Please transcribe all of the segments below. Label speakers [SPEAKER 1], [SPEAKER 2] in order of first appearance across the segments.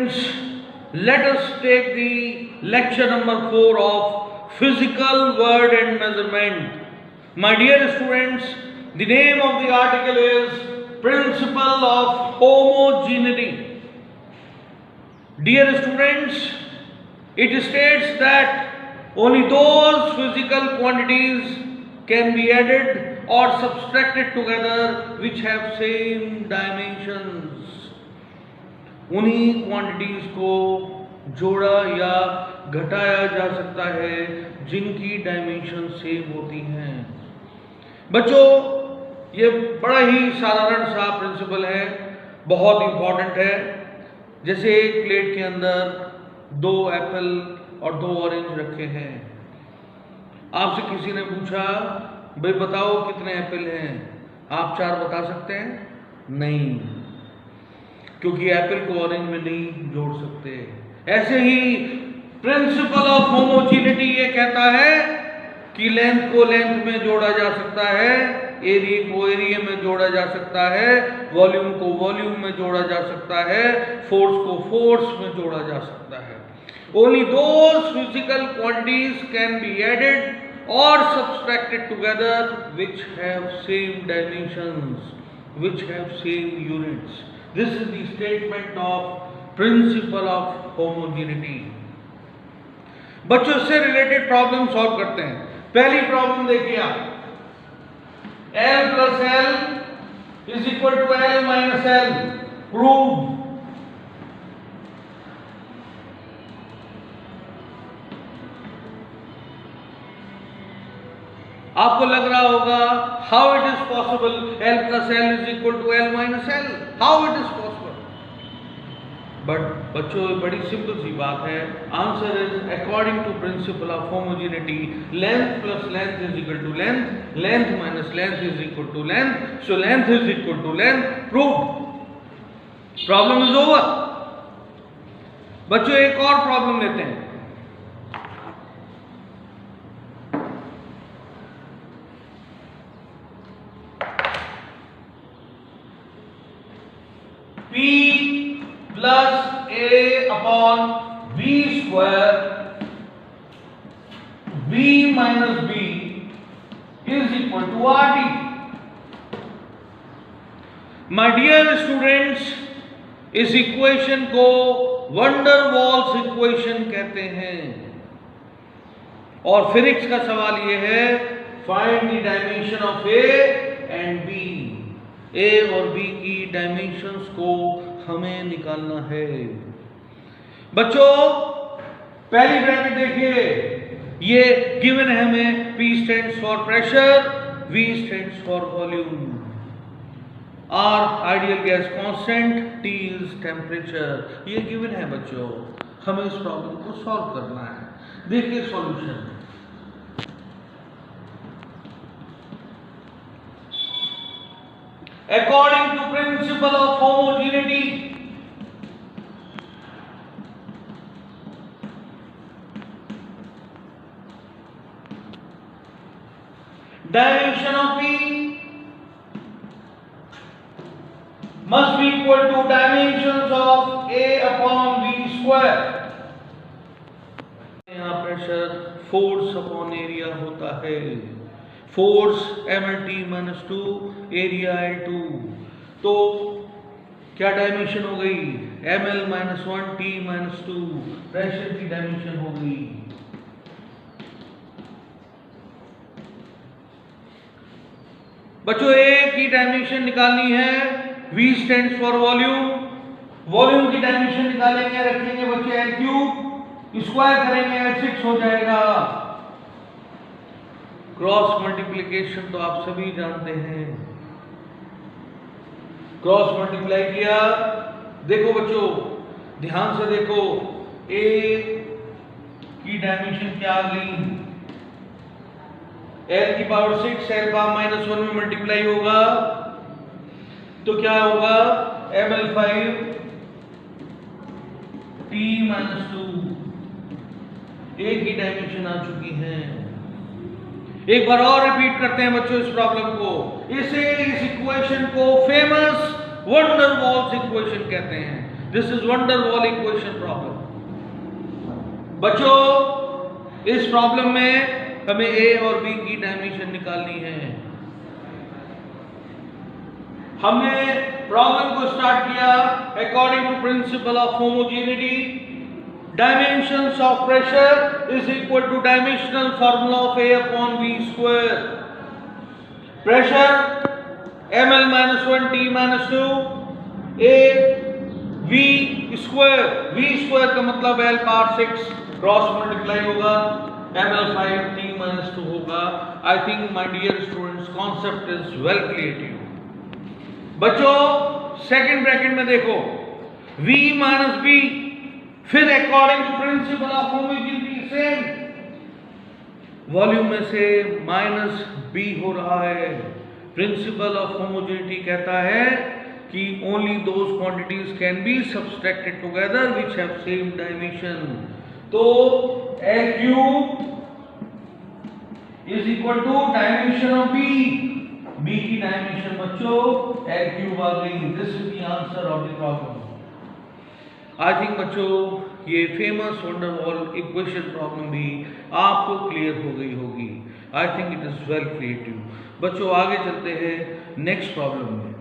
[SPEAKER 1] students, let us take the lecture number 4 of physical word and measurement. My dear students, the name of the article is Principle of Homogeneity. Dear students, it states that only those physical quantities can be added or subtracted together which have same dimensions. उन्हीं quantities को जोड़ा या घटाया जा सकता है जिनकी dimension same होती हैं। बच्चों, ये बड़ा ही साधारण सा प्रिंसिपल है, बहुत इंपॉर्टेंट है। जैसे एक प्लेट के अंदर 2 एप्पल और 2 ऑरेंज रखे हैं। आपसे किसी ने पूछा, भाई बताओ कितने एप्पल हैं? आप 4 बता सकते हैं? नहीं, क्योंकि एप्पल को ऑरेंज में नहीं जोड़ सकते। ऐसे ही प्रिंसिपल ऑफ होमोजेनिटी ये कहता है कि लेंथ को लेंथ में जोड़ा जा सकता है, एरिया को एरिया में जोड़ा जा सकता है, वॉल्यूम को वॉल्यूम में जोड़ा जा सकता है, फोर्स को फोर्स में जोड़ा जा सकता है। Only those physical quantities can be added or subtracted together which have same dimensions, which have same units. This is the statement of principle of homogeneity. बच्चों से रिलेटेड प्रॉब्लम सॉल्व करते हैं। पहली प्रॉब्लम देखिए आप, L plus L is equal to L minus L. Prove. आपको लग रहा होगा how it is possible L plus L is equal to L minus L. How it is possible? But बच्चों, बड़ी सिंपल सी बात है। Answer is according to principle of homogeneity, length plus length is equal to length, length minus length is equal to length, so length is equal to length. Proved. Problem is over. बच्चों, एक और problem लेते हैं। P plus A upon V square V minus B is equal to RT. My dear students, इस equation को wonder walls equation कहते हैं। और फिजिक्स का सवाल यह है, find the dimension of A and B। A और B की डायमेंशंस को हमें निकालना है। बच्चों, पहली ब्रैकेट देखिए, ये गिवन है हमें। P stands for pressure, V stands for volume, R ideal gas constant, T is temperature. ये गिवन है बच्चों, हमें इस प्रॉब्लम को सॉल्व करना है। देखिए solution. According to principle of homogeneity, dimension of P must be equal to dimensions of A upon V square. यहाँ प्रेशर फोर्स अपॉन एरिया होता है। Force mLT minus 2, area L2। तो क्या डायमेंशन हो गई? mL minus 1, T minus 2। Pressure की dimension हो गई। बच्चों, A की डायमेंशन निकालनी है। V stands for volume. Volume की डायमेंशन निकालेंगे, रखेंगे बच्चे L क्यूब, स्क्वायर करेंगे L6 हो जाएगा। क्रॉस मल्टीप्लिकेशन तो आप सभी जानते हैं। क्रॉस मल्टीप्लाई किया। देखो बच्चों, ध्यान से देखो, A की डायमेंशन क्या आ गई? L की पावर 6 L पावर माइनस 1 में मल्टीप्लाई होगा तो क्या होगा? mL5 T minus 2। A की डायमेंशन आ चुकी है। एक बार और रिपीट करते हैं बच्चों इस प्रॉब्लम को। इस इक्वेशन को फेमस वंडर वॉल्स इक्वेशन कहते हैं। This is van der Waal equation problem. बच्चों, इस प्रॉब्लम में हमें A और B की डायमेंशन निकालनी है। हमने प्रॉब्लम को स्टार्ट किया according to principle of homogeneity. Dimensions of pressure is equal to dimensional formula of A upon B square. Pressure ml minus 1 T minus 2 A V square का मतलब L power 6 cross multiply होगा, ml 5 T minus 2 होगा। I think my dear students concept is well clear to you. बच्चों, second bracket में देखो V minus B, फिर according to principle of homogeneity same volume में से माइनस B हो रहा है। प्रिंसिपल ऑफ होमोजेनिटी कहता है कि only those quantities can be subtracted together which have same dimension. तो L cube is equal to dimension of B की डायमेंशन बच्चों L क्यूब आ गई। This is the answer of the problem. I think बच्चों ये famous van der Waal equation problem भी आपको clear हो गई होगी। I think it is well creative. बच्चों आगे चलते हैं नेक्स्ट प्रॉब्लम में।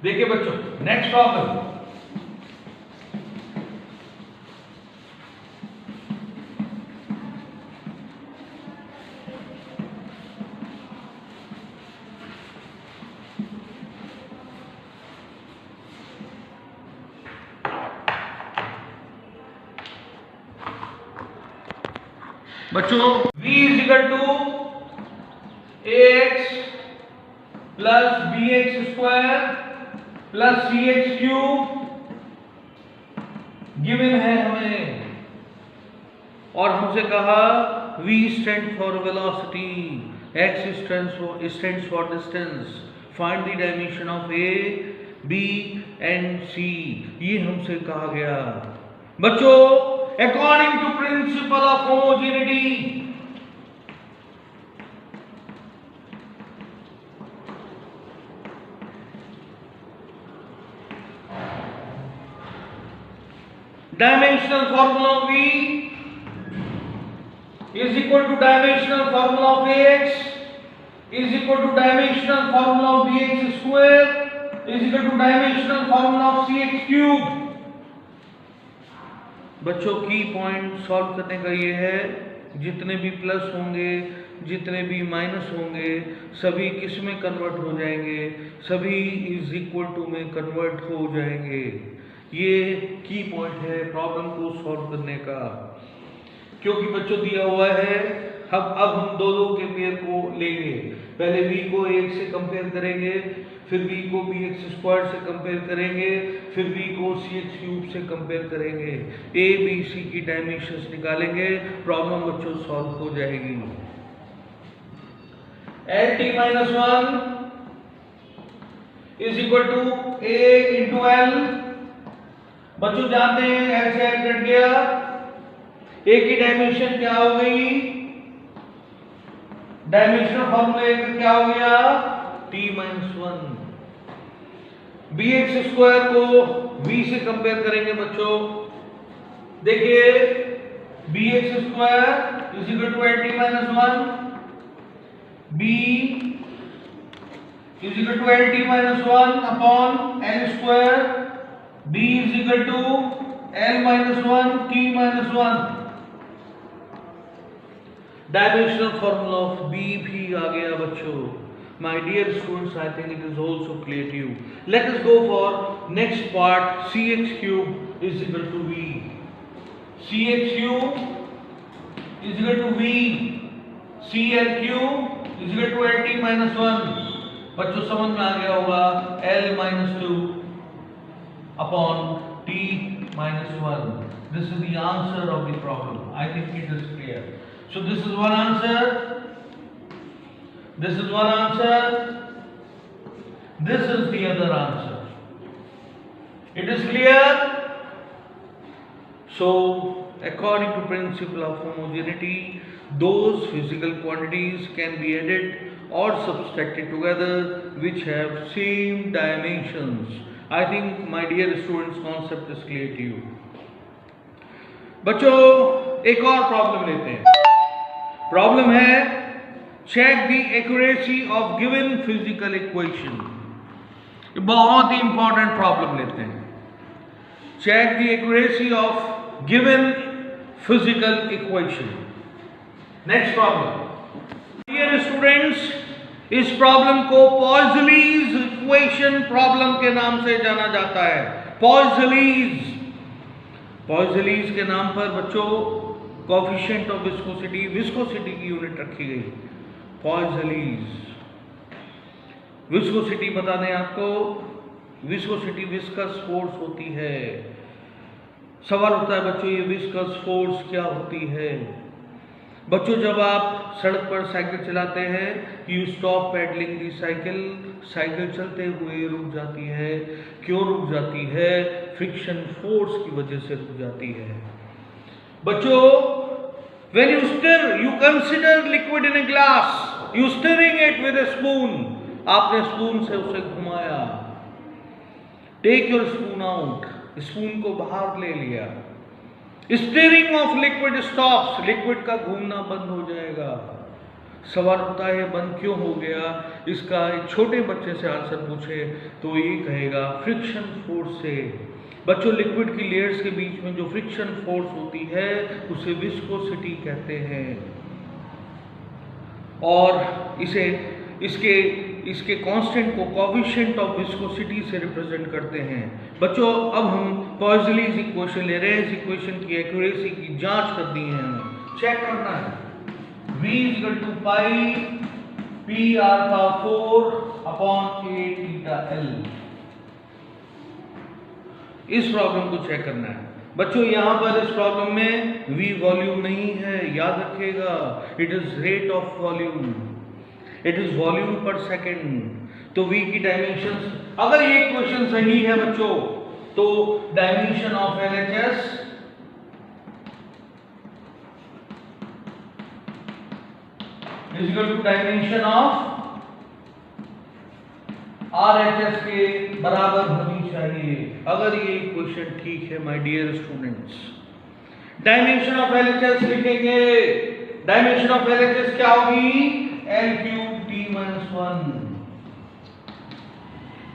[SPEAKER 1] देखिए बच्चों, नेक्स्ट प्रॉब्लम बच्चों V is equal to ax plus bx square plus cx cube given है हमें, और हमसे कहा V stand for velocity, x stands for distance, find the dimension of A, B and C। ये हमसे कहा गया। बच्चों according to principle of homogeneity, dimensional formula of V is equal to dimensional formula of Ax is equal to dimensional formula of Bx square is equal to dimensional formula of Cx cube। बच्चों की point solve करने का ये है, जितने भी plus होंगे जितने भी माइनस होंगे सभी किस में कन्वर्ट हो जाएंगे, सभी इज इक्वल टू में कन्वर्ट हो जाएंगे। ये की पॉइंट है प्रॉब्लम को सॉल्व करने का। क्योंकि बच्चों दिया हुआ है, अब हम दो के पेयर को लेंगे। पहले v को एक से कंपेयर करेंगे, फिर v को bx स्क्वायर से कंपेयर करेंगे, फिर v को cx क्यूब से कंपेयर करेंगे। a b c की डायमेंशंस निकालेंगे, प्रॉब्लम बच्चों सॉल्व हो जाएगी। lt minus 1 is equal to a into L. बच्चों जानते हैं l से l कट गया, a की डायमेंशन क्या हो गई, डायमेंशनल फॉर्मूला क्या हो गया t माइनस 1। bx स्क्वायर को v से कंपेयर करेंगे बच्चों। देखिए bx square is equal to lt minus 1, b is equal to lt minus 1 upon l square, b is equal to l minus 1 t minus 1। Dimensional formula of b भी आ गया बच्चों। My dear students, I think it is also clear to you. Let us go for next part. Cx cube is equal to v. Cx cube is equal to v. Cl cube is equal to lt minus 1. बच्चों समझ में आ गया होगा, l minus 2 upon t minus 1. This is the answer of the problem. I think it is clear. So this is one answer. This is one answer. This is the other answer. It is clear? So, according to principle of homogeneity, those physical quantities can be added or subtracted together which have same dimensions. I think, my dear students, concept is clear to you. बच्चों, एक और problem लेते हैं. Problem है check the accuracy of given physical equation. बहुत ही important problem लेते हैं. Check the accuracy of given physical equation. Next problem. Dear students, इस प्रॉब्लम को पॉइज़लीज इक्वेशन प्रॉब्लम के नाम से जाना जाता है. पॉइज़लीज के नाम पर बच्चों कोएफिशिएंट ऑफ विस्कोसिटी की यूनिट रखी गई. विस्कोसिटी बता दें आपको, विस्कोसिटी विस्कस फोर्स होती है. सवाल उठता है बच्चों, ये विस्कस फोर्स क्या होती है? बच्चों, जब आप सड़क पर साइकिल चलाते हैं, you stop pedalling the cycle. Cycle चलते हुए रुक जाती है. क्यों रुक जाती है? फ्रिक्शन फोर्स की वजह से रुक जाती है. बच्चों, when you stir, you consider liquid in a glass. You stirring it with a spoon. आपने स्पून से उसे घुमाया. Take your spoon out. Spoon को बाहर ले लिया. Steering of liquid stops. Liquid का घूमना बंद हो जाएगा. सवाल होता है बंद क्यों हो गया? इसका एक छोटे बच्चे से आंसर पूछे तो ये कहेगा फ्रिक्शन फोर्स से. बच्चों, लिक्विड की लेयर्स के बीच में जो फ्रिक्शन फोर्स होती है उसे विस्कोसिटी कहते हैं. और इसके कांस्टेंट को कोएफिशिएंट ऑफ विस्कोसिटी से रिप्रेजेंट करते हैं. बच्चों, अब हम पॉइज़लीज इक्वेशन ले रहे हैं. इस इक्वेशन की एक्यूरेसी की जांच करनी है, हमें चेक करना है. V = pi P(4) upon A theta L. इस प्रॉब्लम को चेक करना है. बच्चों, यहां पर इस प्रॉब्लम में V वॉल्यूम नहीं है, याद रखिएगा. It is rate of volume. It is volume per second. तो V की डायमेंशन, अगर ये इक्वेशन सही है बच्चों, तो dimension of LHS is equal to dimension of RHS के बराबर होनी चाहिए. अगर ये इक्वेशन ठीक है my dear students, dimension of LHS लिखेंगे. डायमेंशन ऑफ LHS क्या होगी? L3T-1.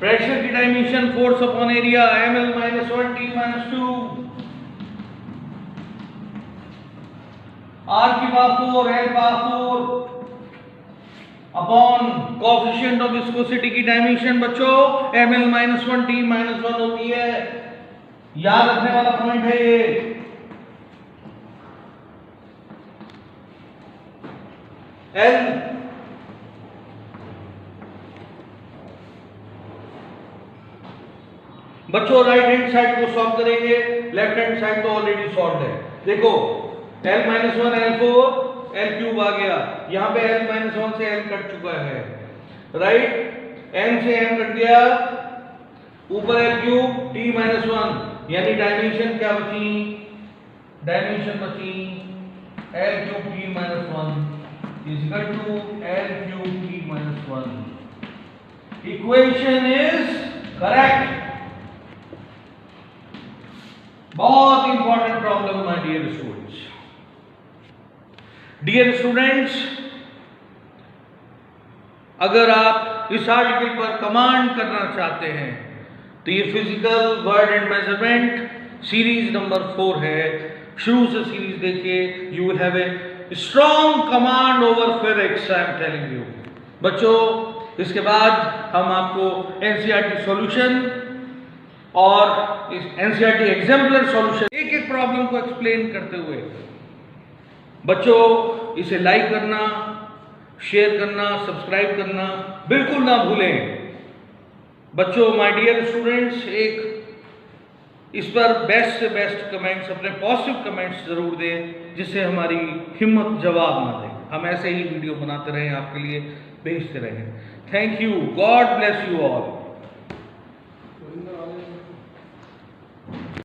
[SPEAKER 1] प्रेशर की dimension force upon area ml-1T-2. R⁴ L⁴ upon coefficient of viscosity की डायमेंशन बच्चों ml-1T-1 होती है. याद रखने वाला पॉइंट है ये. L बच्चों, राइट हैंड साइड को सॉल्व करेंगे. लेफ्ट हैंड साइड तो ऑलरेडी सॉल्व है. देखो, L-1 L4 L³ आ गया. यहां पे L-1 से L कट चुका है. राइट, N से M कट गया. ऊपर L³ T-1, यानी डायमेंशन क्या बची? डायमेंशन बची L³ T-1 is equal to L³ T-1. Equation is correct. बहुत important problem my dear students. Dear students, अगर आप इस आर्टिकल पर कमांड करना चाहते हैं तो ये physical word and measurement series number 4 है. शुरू से सीरीज देखिए. You will have a strong command over physics, I am telling you. बच्चों, इसके बाद हम आपको एनसीईआरटी सॉल्यूशन और इस एनसीईआरटी एग्जाम्पलर सॉल्यूशन एक एक प्रॉब्लम को एक्सप्लेन करते हुए, बच्चों इसे लाइक करना, शेयर करना, सब्सक्राइब करना बिल्कुल ना भूलें. बच्चों, माय डियर स्टूडेंट्स, एक इस पर बेस्ट से बेस्ट कमेंट्स, अपने पॉजिटिव कमेंट्स जरूर दें, जिससे हमारी हिम्मत जवाब ना दे. हम ऐसे ही वीडियो बनाते रहें, आपके लिए भेजते रहें. Thank you. God bless you all.